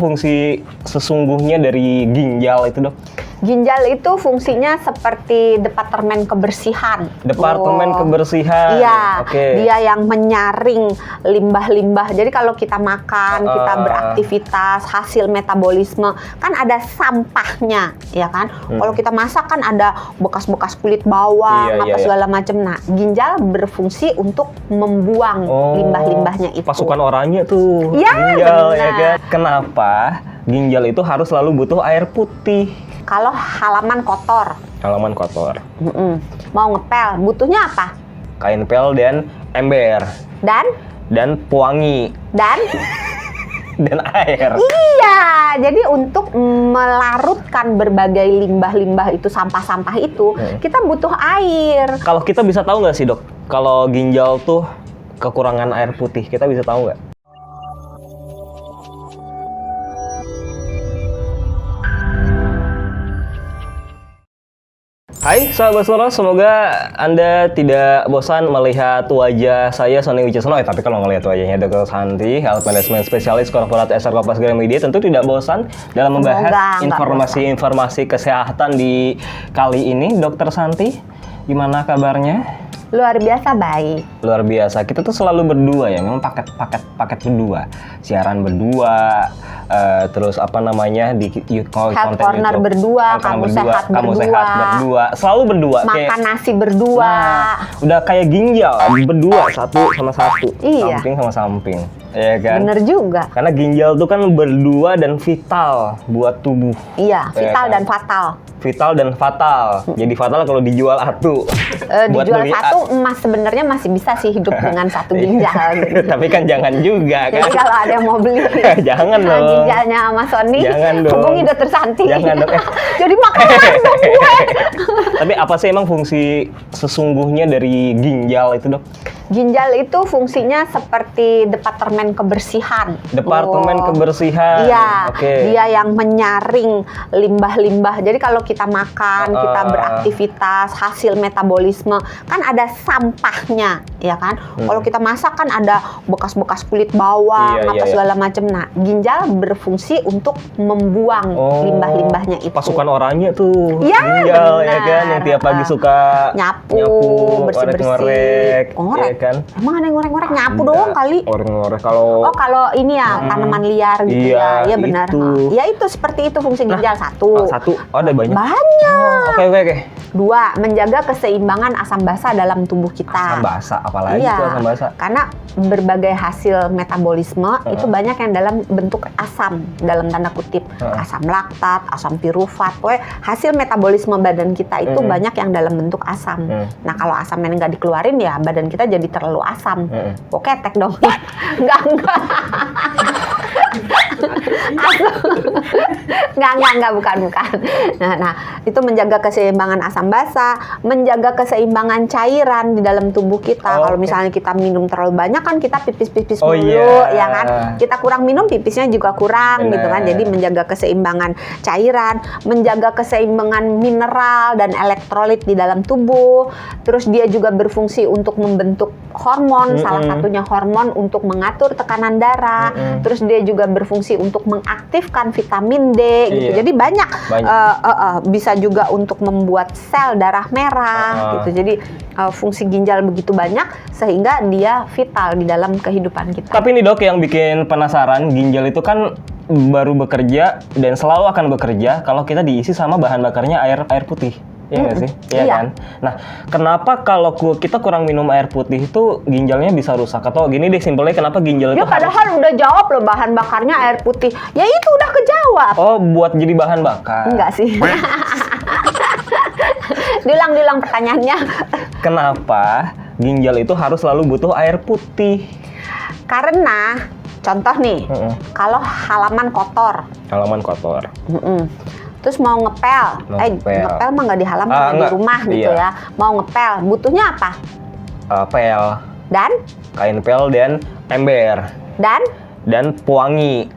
fungsi sesungguhnya dari ginjal itu, Dok? Ginjal itu fungsinya seperti departemen kebersihan. Departemen kebersihan. Iya, Oke. dia yang menyaring limbah-limbah. Jadi kalau kita makan, kita beraktivitas, hasil metabolisme, kan ada sampahnya, ya kan? Kalau kita masak kan ada bekas-bekas kulit bawang, segala macam. Nah, ginjal berfungsi untuk membuang limbah-limbahnya itu. Pasukan orangnya tuh, Iya, ginjal, benar. ya kan? Kenapa ginjal itu harus selalu butuh air putih? Kalau halaman kotor, Halaman kotor. mau ngepel, butuhnya apa? Kain pel dan ember. Dan Pewangi. Dan air. iya, jadi untuk melarutkan berbagai limbah-limbah itu, sampah-sampah itu, kita butuh air. Kalau kita bisa tahu nggak sih, Dok? Kalau ginjal tuh kekurangan air putih, kita bisa tahu nggak? Hai sahabat Slora, semoga Anda tidak bosan melihat wajah saya, Sony Wicaksono. Tapi kalau ngelihat wajahnya Dr. Santi, Health Management Specialist Korporat SR Kompas Gramedia, tentu tidak bosan dalam membahas informasi-informasi kesehatan di kali ini. Dr. Santi, gimana kabarnya? Luar biasa baik. Luar biasa. Kita tuh selalu berdua ya, memang paket berdua. Siaran berdua, terus apa namanya di Health Corner berdua, kamu sehat berdua. Selalu berdua. Makan kayak, nasi berdua. Nah, udah kayak ginjal, berdua, satu sama satu. Iya. Samping sama samping. Ya kan? Bener juga. Karena ginjal tuh kan berdua dan vital buat tubuh. Iya, vital dan fatal. Vital dan fatal. Jadi fatal kalau dijual satu. Dijual satu emas sebenarnya masih bisa sih hidup dengan satu ginjal. Gitu. Tapi kan jangan juga kan. Jadi kalau ada yang mau beli jangan dong. Ginjalnya sama Sony, jangan dong. hubungi Dr. Santi. Jangan dong. Jadi makanan dong gue. Tapi apa sih emang fungsi sesungguhnya dari ginjal itu, Dok? Ginjal itu fungsinya seperti departemen kebersihan. Departemen kebersihan. Iya, Oke. dia yang menyaring limbah-limbah. Jadi kalau kita makan, kita beraktivitas, hasil metabolisme, kan ada sampahnya, ya kan? Kalau kita masak kan ada bekas-bekas kulit bawang, segala macam. Nah, ginjal berfungsi untuk membuang limbah-limbahnya itu. Pasukan orangnya tuh, ya, ginjal, benar. ya kan? Yang tiap pagi suka nyapu ngorek-ngorek. bersih-bersih. Ngorek? Ya kan? Emang ada yang ngorek-ngorek? Nyapu doang kali. Ngorek-ngorek kalau kalau ini ya tanaman liar gitu ya benar. Itu. Ya itu seperti itu fungsi ginjal. Satu. Ada banyak. Banyak. Oke. Dua, menjaga keseimbangan asam basa dalam tubuh kita. Asam basa, apalagi itu asam basa? Karena berbagai hasil metabolisme itu banyak yang dalam bentuk asam, dalam tanda kutip. Asam laktat, asam pirufat. Pokoknya hasil metabolisme badan kita itu banyak yang dalam bentuk asam. Nah kalau asamnya nggak dikeluarin ya badan kita jadi terlalu asam. Ketek dong. Enggak. Enggak, bukan. Nah, itu menjaga keseimbangan asam basa, menjaga keseimbangan cairan di dalam tubuh kita. Kalau misalnya kita minum terlalu banyak kan kita pipis dulu, ya kan? Kita kurang minum pipisnya juga kurang. Gitu kan. Jadi menjaga keseimbangan cairan, menjaga keseimbangan mineral dan elektrolit di dalam tubuh. Terus dia juga berfungsi untuk membentuk hormon, salah satunya hormon untuk mengatur tekanan darah. Terus dia juga berfungsi untuk mengaktifkan vitamin D gitu. Jadi banyak. Bisa juga untuk membuat sel darah merah gitu. Jadi fungsi ginjal begitu banyak sehingga dia vital di dalam kehidupan kita. Tapi nih, Dok, yang bikin penasaran, ginjal itu kan baru bekerja dan selalu akan bekerja kalau kita diisi sama bahan bakarnya air putih. Iya nggak sih? Iya kan? Nah, kenapa kalau kita kurang minum air putih itu ginjalnya bisa rusak? Atau gini deh simpelnya, kenapa ginjal itu padahal udah jawab loh bahan bakarnya air putih. Ya itu udah kejawab. Oh, buat jadi bahan bakar? Enggak sih. Diulang pertanyaannya. Kenapa ginjal itu harus selalu butuh air putih? Karena, contoh nih, kalau halaman kotor. Terus mau ngepel, ngepel mah nggak di halaman, di rumah gitu ya. Mau ngepel, butuhnya apa? Pel. Dan? Kain pel dan ember. Dan pewangi.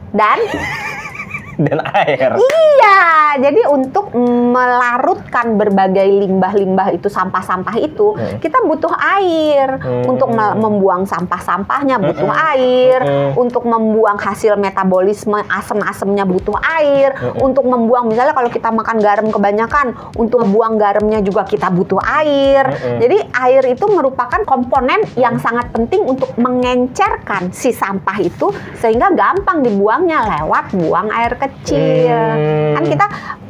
dan air. Iya, jadi untuk melarutkan berbagai limbah-limbah itu, sampah-sampah itu, kita butuh air. Untuk membuang sampah-sampahnya butuh air. Untuk membuang hasil metabolisme asam-asamnya butuh air. Untuk membuang, misalnya kalau kita makan garam kebanyakan, untuk buang garamnya juga kita butuh air. Jadi air itu merupakan komponen yang sangat penting untuk mengencerkan si sampah itu sehingga gampang dibuangnya lewat buang air kecil. Kan kita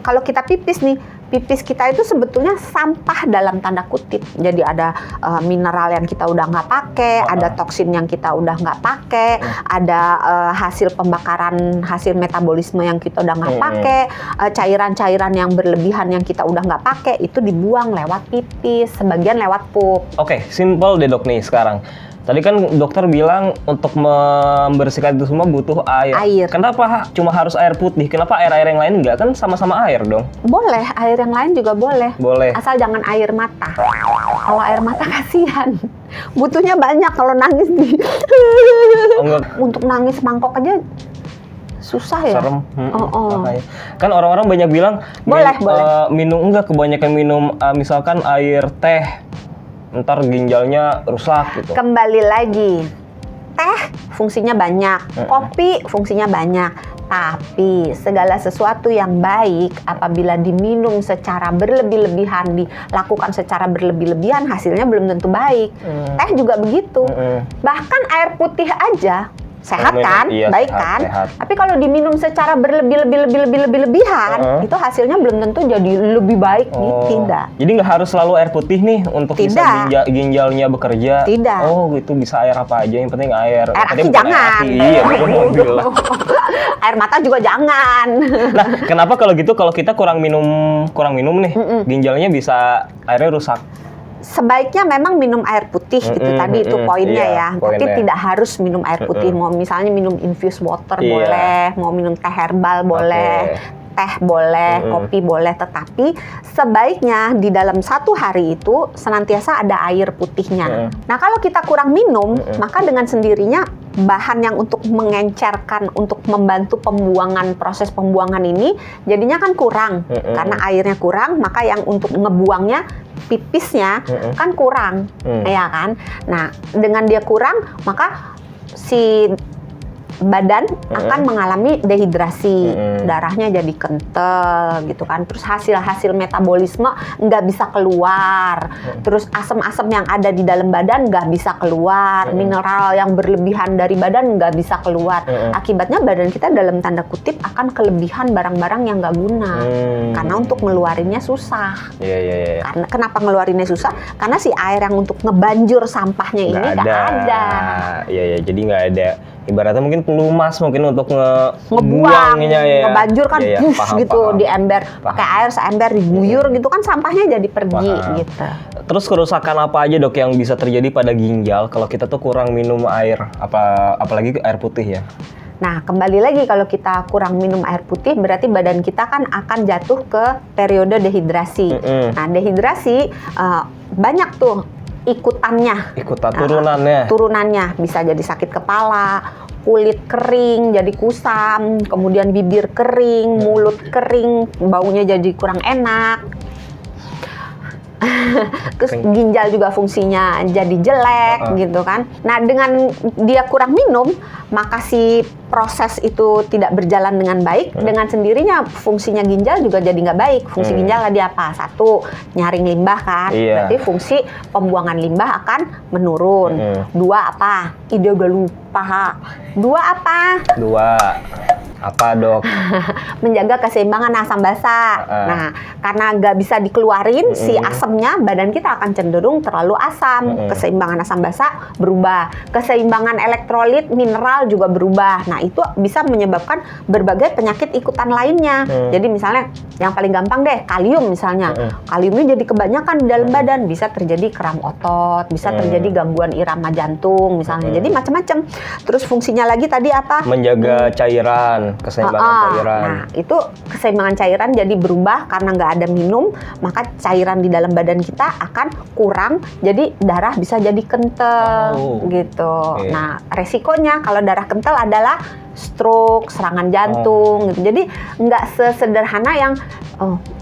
kalau kita pipis nih, pipis kita itu sebetulnya sampah dalam tanda kutip. Jadi ada mineral yang kita udah nggak pakai, ada toksin yang kita udah nggak pakai, ada hasil pembakaran, hasil metabolisme yang kita udah nggak pakai, cairan-cairan yang berlebihan yang kita udah nggak pakai, itu dibuang lewat pipis, sebagian lewat pup. Oke, simple deh dok nih sekarang. Tadi kan dokter bilang untuk membersihkan itu semua butuh air. Kenapa cuma harus air putih? Kenapa air-air yang lain enggak? Kan sama-sama air dong. Boleh, air yang lain juga boleh. Boleh. Asal jangan air mata. Kalau air mata kasihan. Butuhnya banyak kalau nangis nih. Untuk nangis mangkok aja susah ya. Serem. Makanya. Kan orang-orang banyak bilang boleh. Minum kebanyakan minum misalkan air teh. Ntar ginjalnya rusak gitu. Kembali lagi, teh fungsinya banyak, kopi fungsinya banyak, tapi segala sesuatu yang baik apabila diminum secara berlebih-lebihan, dilakukan secara berlebih-lebihan, hasilnya belum tentu baik. Teh juga begitu. Bahkan air putih aja sehat kan, iya, baik sehat, kan. sehat. Tapi kalau diminum secara berlebih-lebihan, itu hasilnya belum tentu jadi lebih baik nih, tidak. Jadi nggak harus selalu air putih nih untuk bisa ginjalnya bekerja. Tidak. Oh, gitu bisa air apa aja, yang penting air. Air aki jangan. Iya, betul. Air mata juga jangan. Nah, kenapa kalau gitu kalau kita kurang minum nih, ginjalnya bisa airnya rusak? Sebaiknya memang minum air putih itu tadi itu poinnya ya. Tapi tidak harus minum air putih. Mau misalnya minum infused water boleh, mau minum teh herbal boleh. Teh boleh, kopi boleh, tetapi sebaiknya di dalam satu hari itu senantiasa ada air putihnya. Nah, kalau kita kurang minum, maka dengan sendirinya bahan yang untuk mengencerkan, untuk membantu proses pembuangan ini jadinya kan kurang. Karena airnya kurang, maka yang untuk ngebuangnya, pipisnya kan kurang, ya kan? Nah, dengan dia kurang, maka si badan akan mengalami dehidrasi, darahnya jadi kental gitu kan, terus hasil metabolisme nggak bisa keluar, terus asam-asam yang ada di dalam badan nggak bisa keluar, mineral yang berlebihan dari badan nggak bisa keluar, akibatnya badan kita dalam tanda kutip akan kelebihan barang-barang yang nggak guna, karena untuk ngeluarinnya susah. Karena kenapa ngeluarinnya susah? Karena si air yang untuk ngebanjur sampahnya ini nggak ada. Iya, jadi nggak ada. Ibaratnya mungkin pelumas mungkin untuk ngebuangnya ya. Ngebanjur kan gitu paham. di ember, pakai air seember diguyur gitu kan sampahnya jadi pergi gitu. Terus kerusakan apa aja dok yang bisa terjadi pada ginjal kalau kita tuh kurang minum air, apalagi air putih ya? Nah, kembali lagi kalau kita kurang minum air putih berarti badan kita kan akan jatuh ke periode dehidrasi. Nah, dehidrasi banyak tuh ikutannya. Turunannya bisa jadi sakit kepala, kulit kering, jadi kusam, kemudian bibir kering, mulut kering, baunya jadi kurang enak. Terus ginjal juga fungsinya jadi jelek gitu kan. Nah, dengan dia kurang minum, maka si proses itu tidak berjalan dengan baik. Dengan sendirinya fungsinya ginjal juga jadi nggak baik. Fungsi ginjal tadi apa? Satu, nyaring limbah kan. Berarti fungsi pembuangan limbah akan menurun. Dua apa? Ide udah lupa. Dua apa dok? Menjaga keseimbangan asam basa. Nah, karena nggak bisa dikeluarin si asamnya, badan kita akan cenderung terlalu asam. Keseimbangan asam basa berubah. Keseimbangan elektrolit, mineral juga berubah. Nah, itu bisa menyebabkan berbagai penyakit ikutan lainnya. Jadi misalnya yang paling gampang deh, kalium misalnya. Kaliumnya jadi kebanyakan di dalam badan, bisa terjadi kram otot, bisa terjadi gangguan irama jantung misalnya. Jadi macam-macam. Terus fungsinya lagi tadi apa? Menjaga cairan. Keseimbangan cairan. Nah, itu keseimbangan cairan jadi berubah karena nggak ada minum, maka cairan di dalam badan kita akan kurang, jadi darah bisa jadi kental gitu. Nah, resikonya kalau darah kental adalah stroke, serangan jantung gitu. Jadi nggak sesederhana yang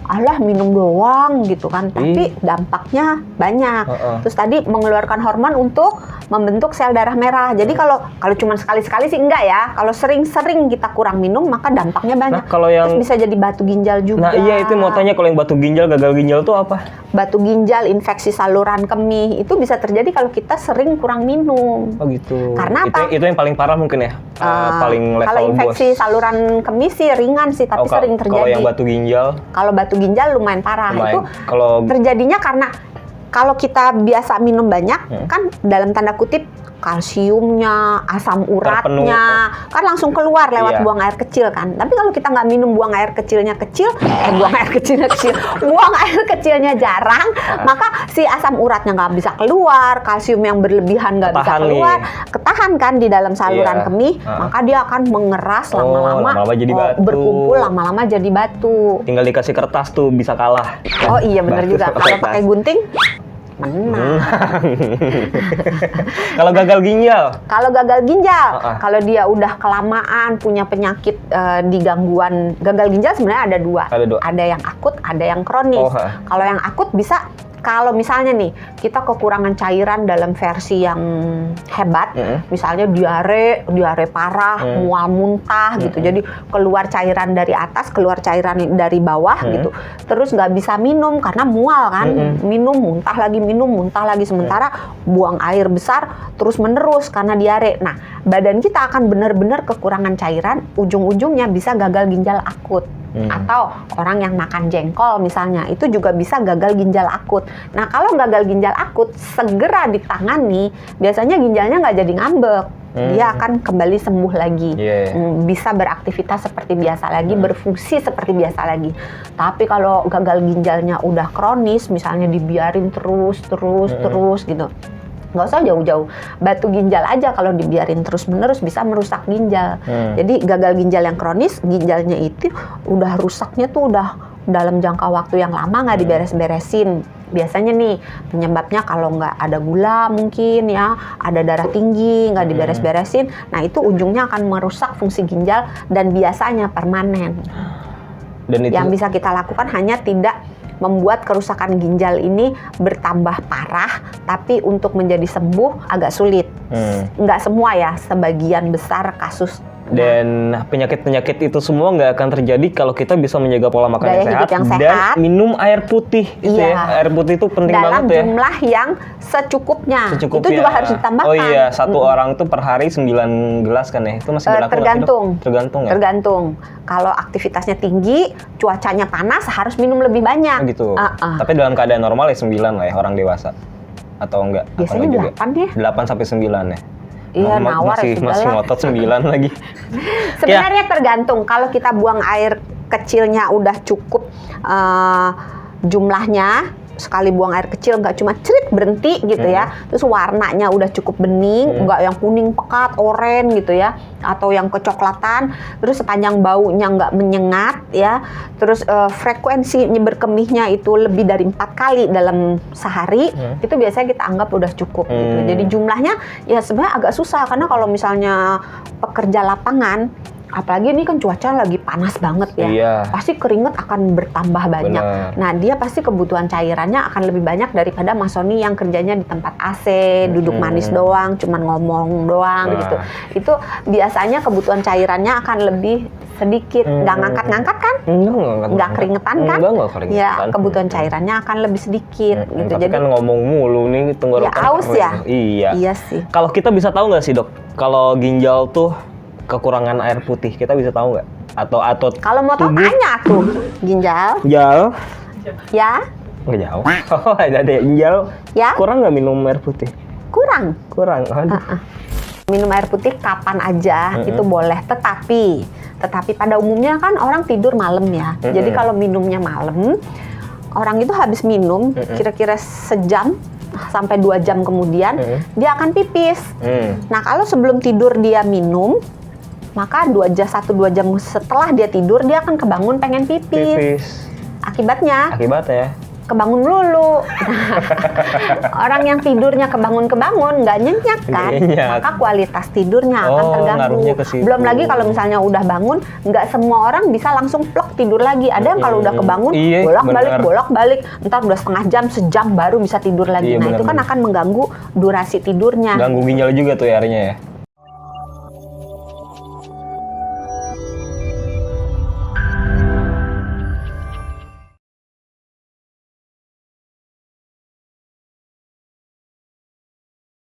alah minum doang gitu kan, tapi dampaknya banyak. Terus tadi mengeluarkan hormon untuk membentuk sel darah merah. Jadi kalau cuma sekali-sekali sih enggak ya. Kalau sering-sering kita kurang minum maka dampaknya banyak. Nah, kalau yang terus bisa jadi batu ginjal juga. Nah, iya itu mau tanya, kalau yang batu ginjal, gagal ginjal tuh apa? Batu ginjal, infeksi saluran kemih itu bisa terjadi kalau kita sering kurang minum. Oh gitu. Karena apa? Itu yang paling parah mungkin ya. Paling level kalau infeksi bos. saluran kemih sih ringan sih, tapi sering terjadi. Kalau yang batu ginjal? Kalau batu ginjal lumayan parah. Lumayan. Itu terjadinya karena kalau kita biasa minum banyak, kan dalam tanda kutip kalsiumnya, asam uratnya, kan langsung keluar lewat buang air kecil kan. Tapi kalau kita nggak minum, buang air kecilnya kecil, buang air kecilnya jarang, maka si asam uratnya nggak bisa keluar, kalsium yang berlebihan nggak bisa keluar, ketahan kan di dalam saluran kemih, maka dia akan mengeras lama-lama jadi batu. Berkumpul lama-lama jadi batu. Tinggal dikasih kertas tuh bisa kalah. Oh iya benar juga. Kalau pakai gunting menang. Kalau gagal ginjal? Kalau dia udah kelamaan punya penyakit di gangguan gagal ginjal, sebenarnya ada dua. Ada yang akut, ada yang kronis. Kalau yang akut bisa, kalau misalnya nih kita kekurangan cairan dalam versi yang hebat, misalnya diare parah, mual muntah gitu. Jadi keluar cairan dari atas, keluar cairan dari bawah gitu. Terus nggak bisa minum karena mual kan. Minum muntah lagi, sementara buang air besar terus menerus karena diare. Nah, badan kita akan benar-benar kekurangan cairan, ujung-ujungnya bisa gagal ginjal akut. Atau orang yang makan jengkol misalnya, itu juga bisa gagal ginjal akut. Nah, kalau gagal ginjal akut segera ditangani, biasanya ginjalnya nggak jadi ngambek. Dia akan kembali sembuh lagi, bisa beraktivitas seperti biasa lagi, berfungsi seperti biasa lagi. Tapi kalau gagal ginjalnya udah kronis, misalnya dibiarin terus gitu, nggak usah jauh-jauh, batu ginjal aja kalau dibiarin terus-menerus bisa merusak ginjal. Jadi gagal ginjal yang kronis, ginjalnya itu udah rusaknya tuh udah dalam jangka waktu yang lama, nggak diberes-beresin. Biasanya nih penyebabnya kalau nggak ada gula mungkin ya, ada darah tinggi, nggak diberes-beresin. Nah itu ujungnya akan merusak fungsi ginjal dan biasanya permanen. Dan itu yang bisa kita lakukan hanya tidak membuat kerusakan ginjal ini bertambah parah, tapi untuk menjadi sembuh agak sulit. Nggak semua ya, sebagian besar kasus. Dan penyakit-penyakit itu semua nggak akan terjadi kalau kita bisa menjaga pola makan yang sehat dan minum air putih. Air putih itu penting banget ya. Dalam jumlah yang secukupnya. Itu juga harus ditambahkan. Oh iya, satu orang tuh per hari 9 gelas kan ya? Itu masih berlaku? Tergantung ya? Tergantung. Kalau aktivitasnya tinggi, cuacanya panas, harus minum lebih banyak. Gitu. Tapi dalam keadaan normal ya 9 lah ya, orang dewasa. Atau enggak? Biasanya 8 ya? 8 sampai 9 ya? Iya, nawar masih ngotot 9 lagi. Sebenarnya tergantung. Kalau kita buang air kecilnya udah cukup jumlahnya, sekali buang air kecil nggak cuma cerit berhenti gitu ya, terus warnanya udah cukup bening, nggak yang kuning pekat, oranye gitu ya, atau yang kecoklatan, terus sepanjang baunya nggak menyengat ya, terus frekuensi berkemihnya itu lebih dari 4 kali dalam sehari, itu biasanya kita anggap udah cukup gitu. Jadi jumlahnya ya sebenarnya agak susah, karena kalau misalnya pekerja lapangan, apalagi ini kan cuaca lagi panas banget ya, pasti keringat akan bertambah banyak. Nah, dia pasti kebutuhan cairannya akan lebih banyak daripada Mas Sony yang kerjanya di tempat AC, duduk manis doang, cuman ngomong doang gitu. Itu biasanya kebutuhan cairannya akan lebih sedikit. Nggak ngangkat-ngangkat kan? Nggak keringetan kan? Ya, kebutuhan cairannya akan lebih sedikit gitu. Tapi jadi kan ngomong mulu nih, tenggorokan. Ya aus ya? Iya sih. Kalau kita bisa tahu nggak sih dok, kalau ginjal tuh kekurangan air putih, kita bisa tahu nggak? Atau kalau mau tahu tanya aku, ginjal ya nggak jauh. Oh, ada ginjal ya kurang nggak minum air putih? Kurang. Minum air putih kapan aja itu boleh, tetapi pada umumnya kan orang tidur malam ya. Jadi kalau minumnya malam, orang itu habis minum kira-kira sejam sampai 2 jam kemudian dia akan pipis. Nah, kalau sebelum tidur dia minum, maka 1-2 jam setelah dia tidur dia akan kebangun pengen pipis. Akibatnya kebangun melulu. Orang yang tidurnya kebangun-kebangun nggak nyenyak kan, Nyenyak. maka kualitas tidurnya akan Oh, terganggu. ngaruhnya ke situ. Belum lagi kalau misalnya udah bangun, nggak semua orang bisa langsung plok tidur lagi. Ada yang kalau udah kebangun Iya, bolak-balik benar. bolak-balik, entar udah setengah jam, sejam baru bisa tidur lagi. Iya, Nah itu kan benar-benar. akan mengganggu durasi tidurnya. Ganggu ginjal juga tuh ya akhirnya ya.